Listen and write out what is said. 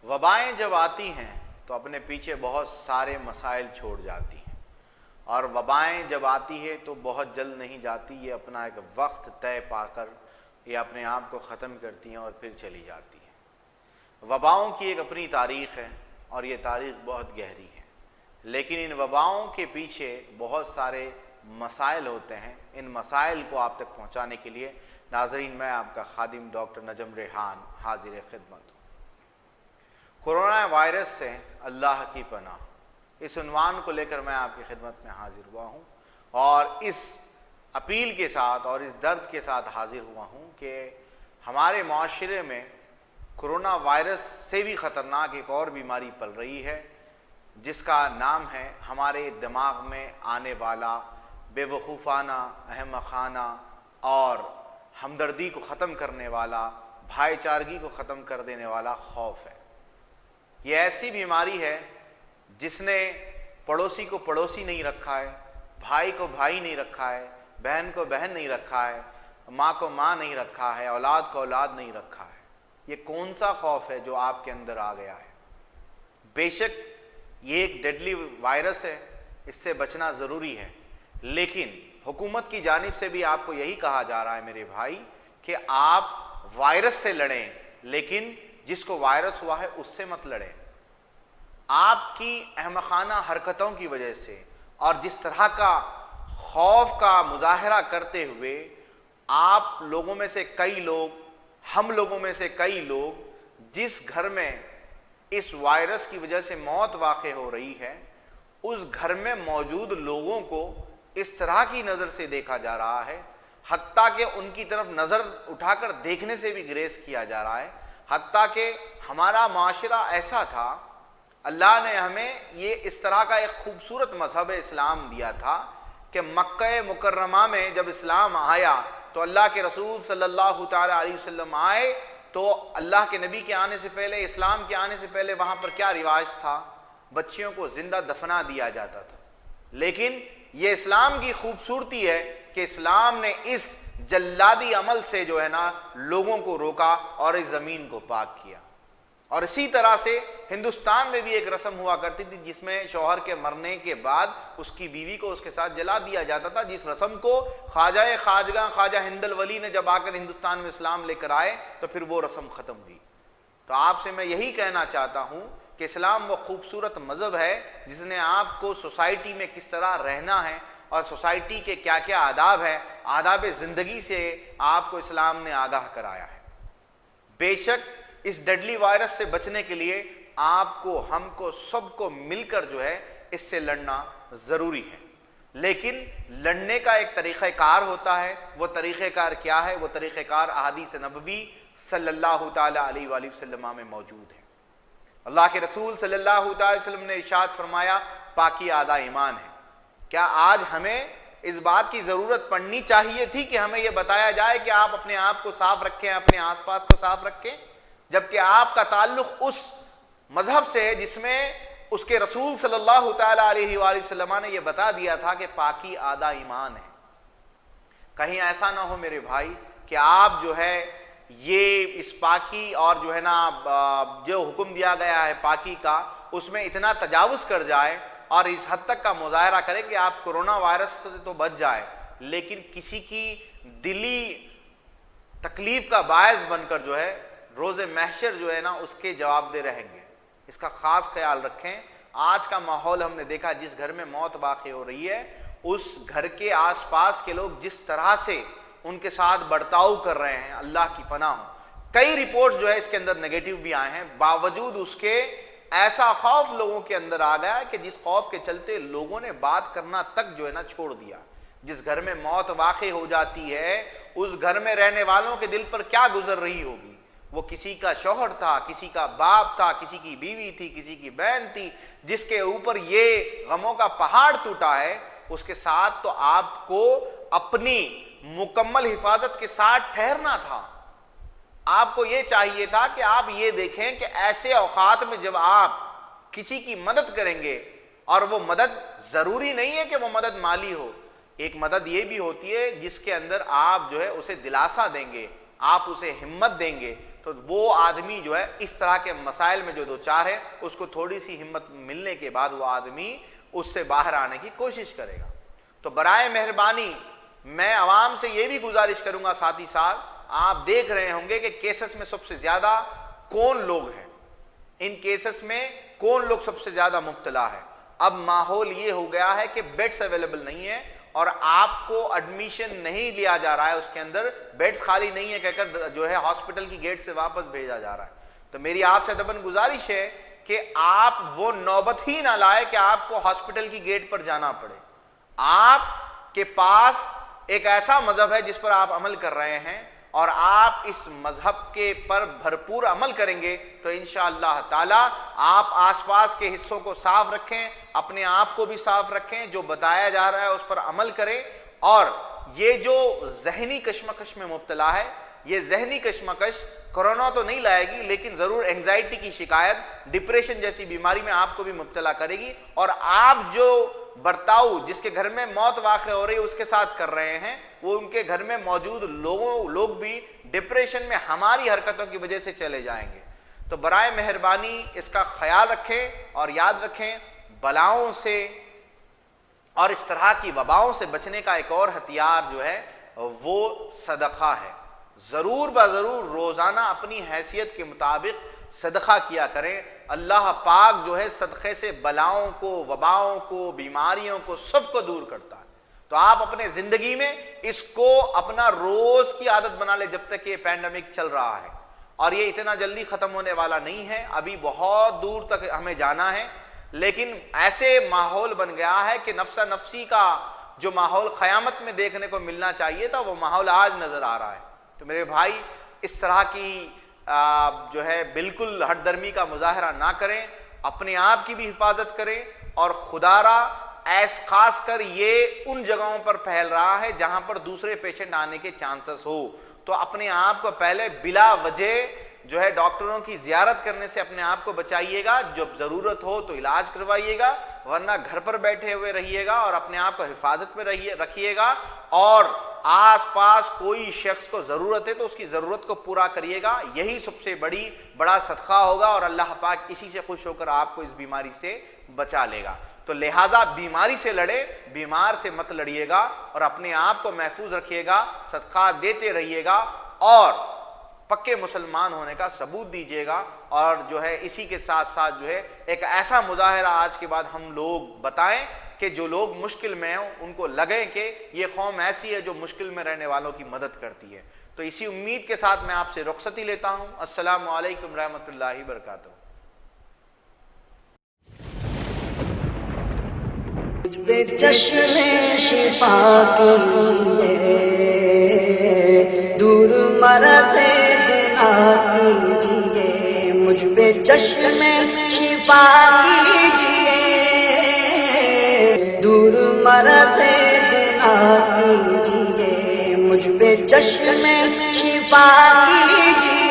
وبائیں جب آتی ہیں تو اپنے پیچھے بہت سارے مسائل چھوڑ جاتی ہیں، اور وبائیں جب آتی ہے تو بہت جلد نہیں جاتی، یہ اپنا ایک وقت طے پا کر یہ اپنے آپ کو ختم کرتی ہیں اور پھر چلی جاتی ہیں۔ وباؤں کی ایک اپنی تاریخ ہے اور یہ تاریخ بہت گہری ہے، لیکن ان وباؤں کے پیچھے بہت سارے مسائل ہوتے ہیں۔ ان مسائل کو آپ تک پہنچانے کے لیے ناظرین میں آپ کا خادم ڈاکٹر نجم ریحان حاضر خدمت ہوں۔ کورونا وائرس سے اللہ کی پناہ، اس عنوان کو لے کر میں آپ کی خدمت میں حاضر ہوا ہوں، اور اس اپیل کے ساتھ اور اس درد کے ساتھ حاضر ہوا ہوں کہ ہمارے معاشرے میں کورونا وائرس سے بھی خطرناک ایک اور بیماری پل رہی ہے، جس کا نام ہے ہمارے دماغ میں آنے والا بے وقوفانہ، احمقانہ خانہ اور ہمدردی کو ختم کرنے والا، بھائی چارگی کو ختم کر دینے والا خوف ہے۔ یہ ایسی بیماری ہے جس نے پڑوسی کو پڑوسی نہیں رکھا ہے، بھائی کو بھائی نہیں رکھا ہے، بہن کو بہن نہیں رکھا ہے، ماں کو ماں نہیں رکھا ہے، اولاد کو اولاد نہیں رکھا ہے۔ یہ کون سا خوف ہے جو آپ کے اندر آ گیا ہے؟ بے شک یہ ایک ڈیڈلی وائرس ہے، اس سے بچنا ضروری ہے، لیکن حکومت کی جانب سے بھی آپ کو یہی کہا جا رہا ہے میرے بھائی کہ آپ وائرس سے لڑیں، لیکن جس کو وائرس ہوا ہے اس سے مت لڑیں۔ آپ کی احمقانہ حرکتوں کی وجہ سے اور جس طرح کا خوف کا مظاہرہ کرتے ہوئے آپ لوگوں میں سے کئی لوگ، ہم لوگوں میں سے کئی لوگ، جس گھر میں اس وائرس کی وجہ سے موت واقع ہو رہی ہے، اس گھر میں موجود لوگوں کو اس طرح کی نظر سے دیکھا جا رہا ہے، حتیٰ کہ ان کی طرف نظر اٹھا کر دیکھنے سے بھی گریز کیا جا رہا ہے۔ حتیٰ کہ ہمارا معاشرہ ایسا تھا، اللہ نے ہمیں یہ اس طرح کا ایک خوبصورت مذہب اسلام دیا تھا کہ مکہ مکرمہ میں جب اسلام آیا تو اللہ کے رسول صلی اللہ تعالیٰ علیہ وسلم آئے تو اللہ کے نبی کے آنے سے پہلے، اسلام کے آنے سے پہلے وہاں پر کیا رواج تھا؟ بچیوں کو زندہ دفنا دیا جاتا تھا۔ لیکن یہ اسلام کی خوبصورتی ہے کہ اسلام نے اس جلادی عمل سے جو ہے نا لوگوں کو روکا اور اس زمین کو پاک کیا۔ اور اسی طرح سے ہندوستان میں بھی ایک رسم ہوا کرتی تھی جس میں شوہر کے مرنے کے بعد اس کی بیوی کو اس کے ساتھ جلا دیا جاتا تھا، جس رسم کو خواجہ خواجگاں خواجہ ہند ولی نے جب آ کر ہندوستان میں اسلام لے کر آئے تو پھر وہ رسم ختم ہوئی۔ تو آپ سے میں یہی کہنا چاہتا ہوں کہ اسلام وہ خوبصورت مذہب ہے جس نے آپ کو سوسائٹی میں کس طرح رہنا ہے اور سوسائٹی کے کیا کیا آداب ہیں، آداب زندگی سے آپ کو اسلام نے آگاہ کرایا ہے۔ بے شک اس ڈیڈلی وائرس سے بچنے کے لیے آپ کو، ہم کو، سب کو مل کر جو ہے اس سے لڑنا ضروری ہے، لیکن لڑنے کا ایک طریقہ کار ہوتا ہے۔ وہ طریقہ کار کیا ہے؟ وہ طریقہ کار احادیث نبوی صلی اللہ تعالیٰ علیہ وآلہ وسلم میں موجود ہے۔ اللہ کے رسول صلی اللہ تعالیٰ علیہ وسلم نے ارشاد فرمایا پاکی آدھا ایمان ہے۔ کیا آج ہمیں اس بات کی ضرورت پڑنی چاہیے تھی کہ ہمیں یہ بتایا جائے کہ آپ اپنے آپ کو صاف رکھیں، اپنے آس پاس کو صاف رکھیں، جبکہ آپ کا تعلق اس مذہب سے ہے جس میں اس کے رسول صلی اللہ تعالیٰ علیہ وآلہ وسلم نے یہ بتا دیا تھا کہ پاکی آدھا ایمان ہے۔ کہیں ایسا نہ ہو میرے بھائی کہ آپ جو ہے یہ اس پاکی اور جو ہے نا جو حکم دیا گیا ہے پاکی کا، اس میں اتنا تجاوز کر جائے اور اس حد تک کا مظاہرہ کرے کہ آپ کورونا وائرس سے تو بچ جائے، لیکن کسی کی دلی تکلیف کا باعث بن کر جو ہے روز محشر جو ہے نا اس کے جواب دہ رہیں گے۔ اس کا خاص خیال رکھیں۔ آج کا ماحول ہم نے دیکھا، جس گھر میں موت واقع ہو رہی ہے اس گھر کے آس پاس کے لوگ جس طرح سے ان کے ساتھ برتاؤ کر رہے ہیں، اللہ کی پناہ ہو۔ کئی رپورٹس جو ہے اس کے اندر نیگیٹو بھی آئے ہیں، باوجود اس کے ایسا خوف لوگوں کے اندر آ گیا کہ جس خوف کے چلتے لوگوں نے بات کرنا تک جو ہے نا چھوڑ دیا۔ جس گھر میں موت واقع ہو جاتی ہے اس گھر میں رہنے والوں کے دل پر کیا گزر رہی ہوگی؟ وہ کسی کا شوہر تھا، کسی کا باپ تھا، کسی کی بیوی تھی، کسی کی بہن تھی، جس کے اوپر یہ غموں کا پہاڑ ٹوٹا ہے، اس کے ساتھ تو آپ کو اپنی مکمل حفاظت کے ساتھ ٹھہرنا تھا۔ آپ کو یہ چاہیے تھا کہ آپ یہ دیکھیں کہ ایسے اوقات میں جب آپ کسی کی مدد کریں گے، اور وہ مدد ضروری نہیں ہے کہ وہ مدد مالی ہو، ایک مدد یہ بھی ہوتی ہے جس کے اندر آپ جو ہے اسے دلاسا دیں گے، آپ اسے ہمت دیں گے، تو وہ آدمی جو ہے اس طرح کے مسائل میں جو دوچار ہے اس کو تھوڑی سی ہمت ملنے کے بعد وہ آدمی اس سے باہر آنے کی کوشش کرے گا۔ تو برائے مہربانی میں عوام سے یہ بھی گزارش کروں گا، ساتھ ہی ساتھ آپ دیکھ رہے ہوں گے کہ کیسز میں سب سے زیادہ کون لوگ ہیں، ان کیسز میں کون لوگ سب سے زیادہ مبتلا ہے۔ اب ماحول یہ ہو گیا ہے کہ بیڈز اویلیبل نہیں ہے اور آپ کو ایڈمیشن نہیں لیا جا رہا ہے، اس کے اندر بیڈز خالی نہیں ہے کہہ کر جو ہے ہاسپٹل کی گیٹ سے واپس بھیجا جا رہا ہے۔ تو میری آپ سے دبن گزارش ہے کہ آپ وہ نوبت ہی نہ لائے کہ آپ کو ہاسپٹل کی گیٹ پر جانا پڑے۔ آپ کے پاس ایک ایسا مذہب ہے جس پر آپ عمل کر رہے ہیں اور آپ اس مذہب کے پر بھرپور عمل کریں گے تو انشاءاللہ تعالی آپ آس پاس کے حصوں کو صاف رکھیں، اپنے آپ کو بھی صاف رکھیں، جو بتایا جا رہا ہے اس پر عمل کریں۔ اور یہ جو ذہنی کشمکش میں مبتلا ہے، یہ ذہنی کشمکش کورونا تو نہیں لائے گی لیکن ضرور اینگزائٹی کی شکایت، ڈپریشن جیسی بیماری میں آپ کو بھی مبتلا کرے گی، اور آپ جو برتاؤ جس کے گھر میں موت واقع ہو رہی ہے اس کے ساتھ کر رہے ہیں، وہ ان کے گھر میں موجود لوگ بھی ڈپریشن میں ہماری حرکتوں کی وجہ سے چلے جائیں گے۔ تو برائے مہربانی اس کا خیال رکھیں اور یاد رکھیں بلاؤں سے اور اس طرح کی وباؤں سے بچنے کا ایک اور ہتھیار جو ہے وہ صدقہ ہے۔ ضرور بضرور روزانہ اپنی حیثیت کے مطابق صدقہ کیا کریں۔ اللہ پاک جو ہے صدقے سے بلاؤں کو، وباؤں کو، بیماریوں کو سب کو دور کرتا ہے۔ تو آپ اپنے زندگی میں اس کو اپنا روز کی عادت بنا لیں جب تک یہ پینڈیمک چل رہا ہے، اور یہ اتنا جلدی ختم ہونے والا نہیں ہے، ابھی بہت دور تک ہمیں جانا ہے۔ لیکن ایسے ماحول بن گیا ہے کہ نفسا نفسی کا جو ماحول قیامت میں دیکھنے کو ملنا چاہیے تھا وہ ماحول آج نظر آ رہا ہے۔ تو میرے بھائی اس طرح کی جو ہے بالکل ہٹ درمی کا مظاہرہ نہ کریں، اپنے آپ کی بھی حفاظت کریں، اور خدا را خاص کر یہ ان جگہوں پر پھیل رہا ہے جہاں پر دوسرے پیشنٹ آنے کے چانسز ہو، تو اپنے آپ کو پہلے بلا وجہ جو ہے ڈاکٹروں کی زیارت کرنے سے اپنے آپ کو بچائیے گا، جب ضرورت ہو تو علاج کروائیے گا، ورنہ گھر پر بیٹھے ہوئے رہیے گا اور اپنے آپ کو حفاظت میں رکھیے گا، اور آس پاس کوئی شخص کو ضرورت ہے تو اس کی ضرورت کو پورا کریے گا۔ یہی سب سے بڑا صدقہ ہوگا، اور اللہ پاک اسی سے خوش ہو کر آپ کو اس بیماری سے بچا لے گا۔ تو لہٰذا بیماری سے لڑے، بیمار سے مت لڑیے گا، اور اپنے آپ کو محفوظ رکھیے گا، صدقہ دیتے رہیے گا، اور پکے مسلمان ہونے کا ثبوت دیجیے گا۔ اور جو ہے اسی کے ساتھ ساتھ جو ہے ایک ایسا مظاہرہ آج کے بعد ہم لوگ بتائیں کہ جو لوگ مشکل میں ہیں ان کو لگے کہ یہ قوم ایسی ہے جو مشکل میں رہنے والوں کی مدد کرتی ہے۔ تو اسی امید کے ساتھ میں آپ سے رخصتی لیتا ہوں۔ السلام علیکم رحمۃ اللہ وبرکاتہ۔ بے چشم شفا کیجیے، دور مرض گناہ کیجیے، مجھ پہ چشم شفا کیجیے، دور مرض گناہ کیجیے، مجھ پہ چشم شفا کیجیے۔